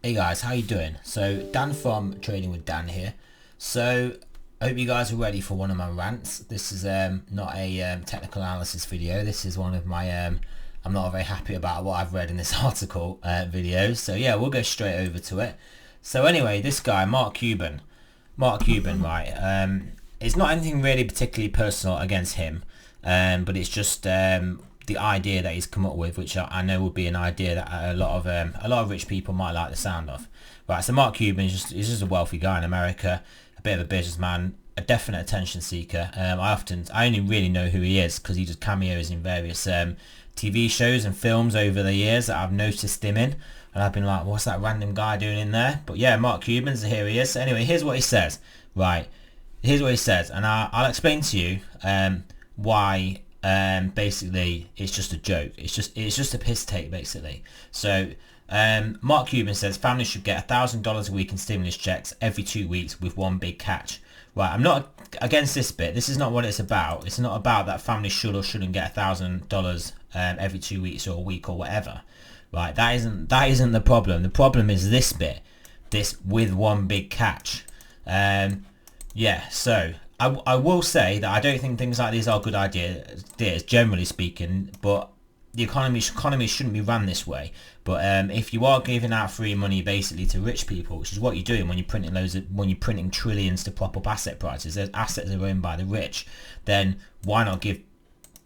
Hey guys, how you doing? So Dan from Trading with Dan here. So I hope you guys are ready for one of my rants. This is not a technical analysis video. This is one of my I'm not very happy about what I've read in this article video. So yeah, we'll go straight over to it. So anyway, this guy Mark Cuban, right? It's not anything really particularly personal against him, but it's just the idea that he's come up with, which I know would be an idea that a lot of rich people might like the sound of. Right, so Mark Cuban is just a wealthy guy in America, a bit of a businessman, a definite attention seeker. I only really know who he is because he does cameos in various TV shows and films over the years that I've noticed him in, and I've been like, what's that random guy doing in there? But yeah, Mark Cuban, so here he is. So anyway, here's what he says. Right, here's what he says, and I'll explain to you why. Basically it's just a joke. It's just a piss take basically. So Mark Cuban says families should get $1,000 a week in stimulus checks every 2 weeks with one big catch. Right, I'm not against this bit. This is not what it's about. It's not about that families should or shouldn't get $1,000 every 2 weeks or a week or whatever. Right, that isn't the problem. The problem is this bit, this with one big catch. Yeah, so I will say that I don't think things like these are good ideas, generally speaking, but the economy shouldn't be run this way. But if you are giving out free money basically to rich people, which is what you're doing when you're printing trillions to prop up asset prices, those assets are owned by the rich, then why not give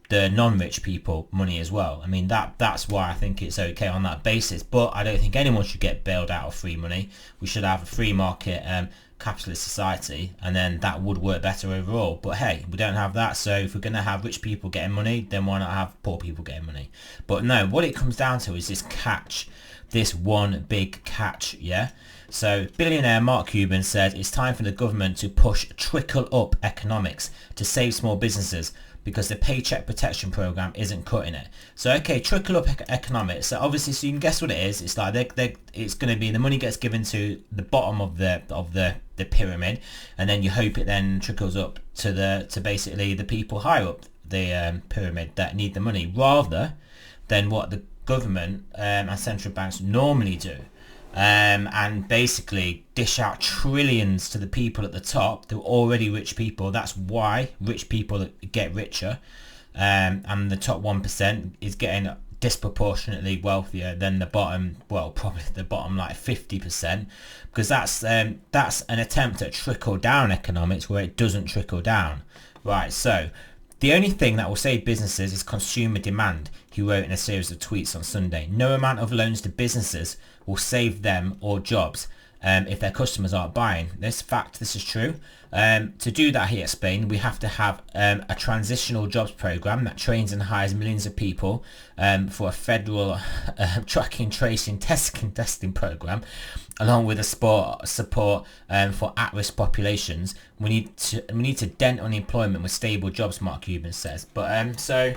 the non-rich people money as well? I mean, that's why I think it's okay on that basis, but I don't think anyone should get bailed out of free money. We should have a free market capitalist society, and then that would work better overall. But hey, we don't have that, so if we're going to have rich people getting money, then why not have poor people getting money? But no, what it comes down to is this catch, this one big catch. Yeah, so billionaire Mark Cuban said it's time for the government to push trickle up economics to save small businesses because the paycheck protection program isn't cutting it. So okay, trickle up economics. So obviously, so you can guess what it is. It's like it's going to be the money gets given to the bottom of the pyramid, and then you hope it then trickles up to basically the people higher up the pyramid that need the money, rather than what the government and central banks normally do. And basically dish out trillions to the people at the top, the already rich people. That's why rich people get richer, and the top 1% is getting disproportionately wealthier than the bottom, well, probably the bottom like 50%, because that's an attempt at trickle down economics where it doesn't trickle down. Right, so the only thing that will save businesses is consumer demand, he wrote in a series of tweets on Sunday. No amount of loans to businesses will save them or jobs if their customers aren't buying. This is true. To do that, he explained, we have to have a transitional jobs program that trains and hires millions of people for a federal tracking, tracing, testing program, along with a support for at-risk populations. We need to dent unemployment with stable jobs, Mark Cuban says. But so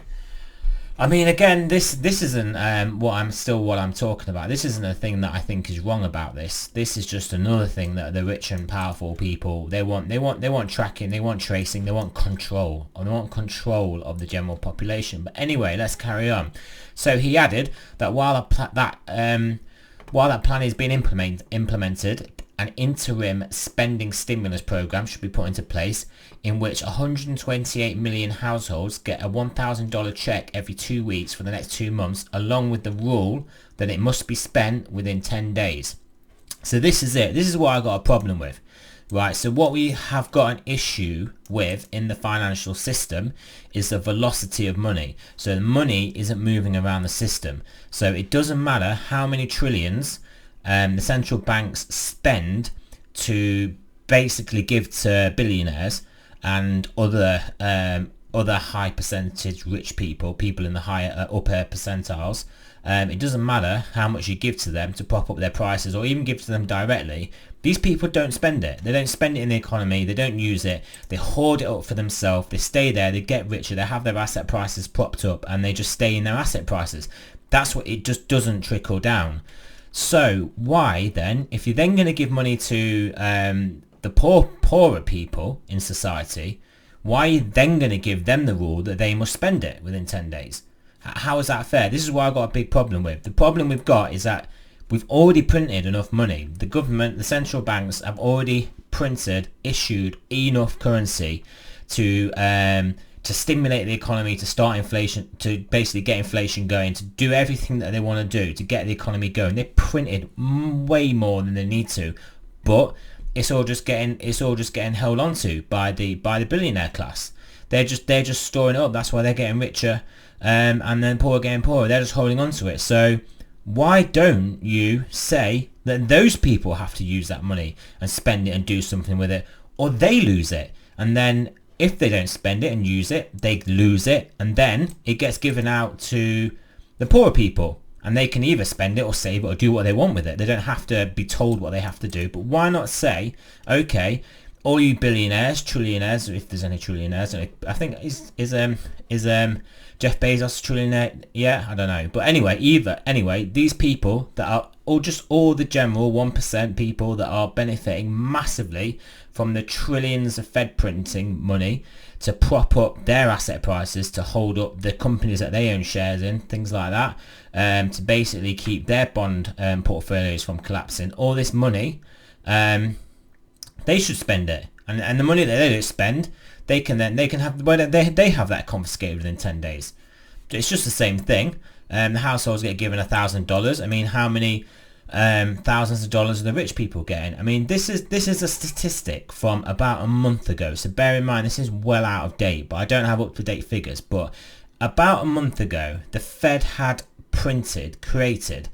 I mean, again, this isn't what I'm talking about. This isn't a thing that I think is wrong about this. This is just another thing that the rich and powerful people they want tracking, they want tracing, they want control, or they want control of the general population. But anyway, let's carry on. So he added that while that plan is being implemented, an interim spending stimulus program should be put into place in which 128 million households get a $1,000 check every 2 weeks for the next 2 months, along with the rule that it must be spent within 10 days. So this is it. This is what I got a problem with. Right, so what we have got an issue with in the financial system is the velocity of money. So the money isn't moving around the system. So it doesn't matter how many trillions the central banks spend to basically give to billionaires and other high percentage rich people in the higher upper percentiles. It doesn't matter how much you give to them to prop up their prices, or even give to them directly. These people don't spend it. They don't spend it in the economy. They don't use it. They hoard it up for themselves. They stay there. They get richer. They have their asset prices propped up, and they just stay in their asset prices. That's what it just doesn't trickle down. So why then, if you're then going to give money to the poorer people in society, why are you then going to give them the rule that they must spend it within 10 days? How is that fair? This is what I've got a big problem with. The problem we've got is that We've already printed enough money. The government, the central banks have already issued enough currency to stimulate the economy, to start inflation, to basically get inflation going, to do everything that they want to do to get the economy going. They printed way more than they need to, but it's all just getting held onto by the billionaire class. They're just storing it up. That's why they're getting richer, and then poor getting poorer. They're just holding on to it. So why don't you say that those people have to use that money and spend it and do something with it, or they lose it? And then if they don't spend it and use it, they lose it, and then it gets given out to the poorer people, and they can either spend it or save it or do what they want with it. They don't have to be told what they have to do. But why not say, okay, all you billionaires, trillionaires, if there's any trillionaires, I think is Jeff Bezos a trillionaire? Yeah, I don't know. But anyway, these people that are all the general 1% people that are benefiting massively from the trillions of Fed printing money to prop up their asset prices, to hold up the companies that they own shares in, things like that, to basically keep their bond portfolios from collapsing. All this money, they should spend it, and the money that they don't spend, they can have, well, they have that confiscated within 10 days. It's just the same thing. The households get given $1,000. I mean, how many thousands of dollars are the rich people getting? I mean, this is a statistic from about a month ago, so bear in mind this is well out of date, but I don't have up-to-date figures. But about a month ago, the Fed had created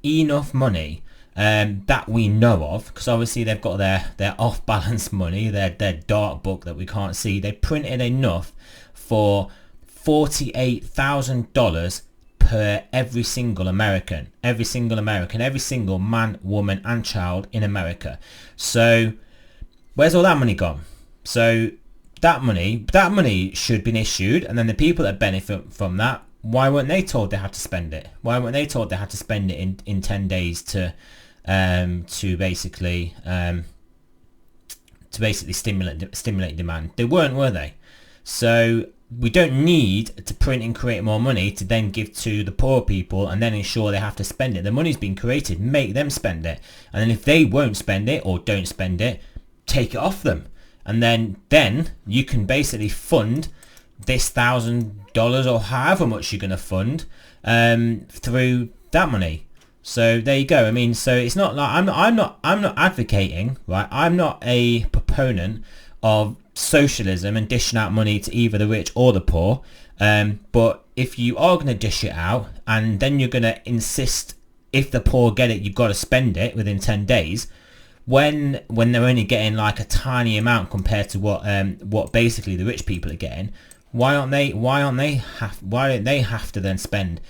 enough money that we know of, because obviously they've got their off-balance money, their dark book that we can't see. They printed enough for $48,000 per every single American, every single man, woman and child in America. So where's all that money gone? So that money should have been issued, and then the people that benefit from that, why weren't they told they had to spend it? Why weren't they told they had to spend it in 10 days to basically stimulate demand? They weren't, were they? So we don't need to print and create more money to then give to the poor people and then ensure they have to spend it. The money's been created, make them spend it, and then if they won't spend it or don't spend it, take it off them, and then you can basically fund this $1,000 or however much you're going to fund through that money. So there you go. I mean, so it's not like I'm not advocating, right? I'm not a proponent of socialism and dishing out money to either the rich or the poor, but if you are going to dish it out and then you're going to insist if the poor get it, you've got to spend it within 10 days, when they're only getting like a tiny amount compared to what basically the rich people are getting, why don't they have to then spend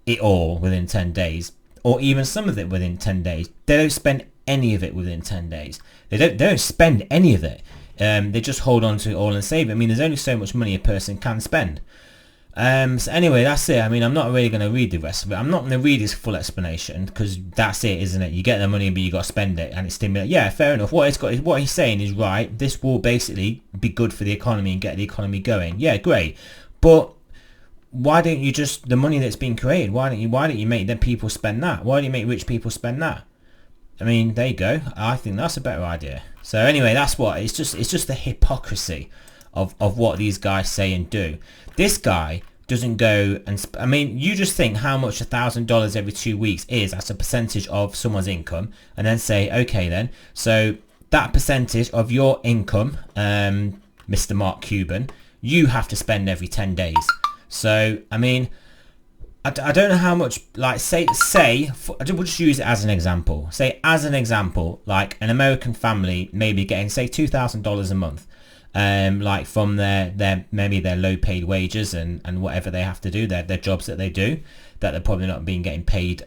it all within 10 days, or even some of it within 10 days? They don't spend any of it within 10 days. They don't spend any of it. They just hold on to it all and save it. I mean, there's only so much money a person can spend. So anyway, that's it. I mean, I'm not really going to read the rest of it. I'm not going to read his full explanation, because that's it, isn't it? You get the money, but you got to spend it, and it's stimulate. Yeah, fair enough. What he's saying is right. This will basically be good for the economy and get the economy going. Yeah, great. But why don't you just, the money that's been created, why don't you make them people spend that? Why don't you make rich people spend that? I mean, there you go. I think that's a better idea. So anyway, that's what it's just the hypocrisy of what these guys say and do. This guy doesn't go and I mean, you just think how much $1,000 every 2 weeks is as a percentage of someone's income, and then say, okay, then so that percentage of your income, Mr. Mark Cuban, you have to spend every 10 days. So I mean, I don't know how much, like, say, we'll just use it as an example. Say, as an example, like an American family maybe getting, say, $2,000 a month, like from their maybe their low paid wages and whatever they have to do, their jobs that they do, that they're probably not getting paid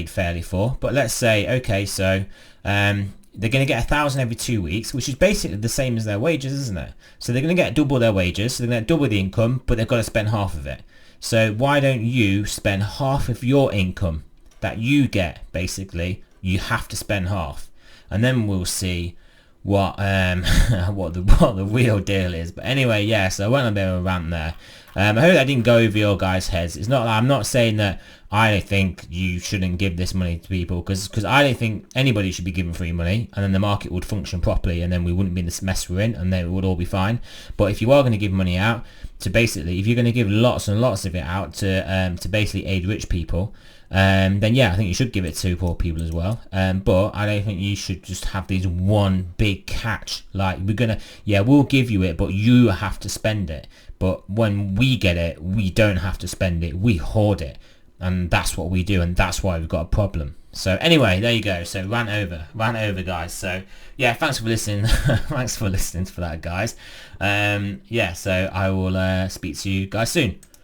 fairly for. But let's say, okay, so they're going to get $1,000 every 2 weeks, which is basically the same as their wages, isn't it? So they're going to get double their wages, so they're going to get double the income, but they've got to spend half of it. So why don't you spend half of your income that you get? Basically, you have to spend half, and then we'll see what the real deal is. But anyway, yeah. So I went on a bit of a rant there. I hope that didn't go over your guys' heads. It's not. I'm not saying that I think you shouldn't give this money to people, because I don't think anybody should be given free money, and then the market would function properly, and then we wouldn't be in this mess we're in, and then it would all be fine. But if you are going to give money out to basically, if you're going to give lots and lots of it out to basically aid rich people, then yeah, I think you should give it to poor people as well. But I don't think you should just have these one big catch, like we'll give you it, but you have to spend it. But when we get it, we don't have to spend it, we hoard it. And that's what we do, and that's why we've got a problem. So anyway, there you go. So ran over guys. So yeah, thanks for listening. Thanks for listening for that, guys. Yeah, so I will speak to you guys soon.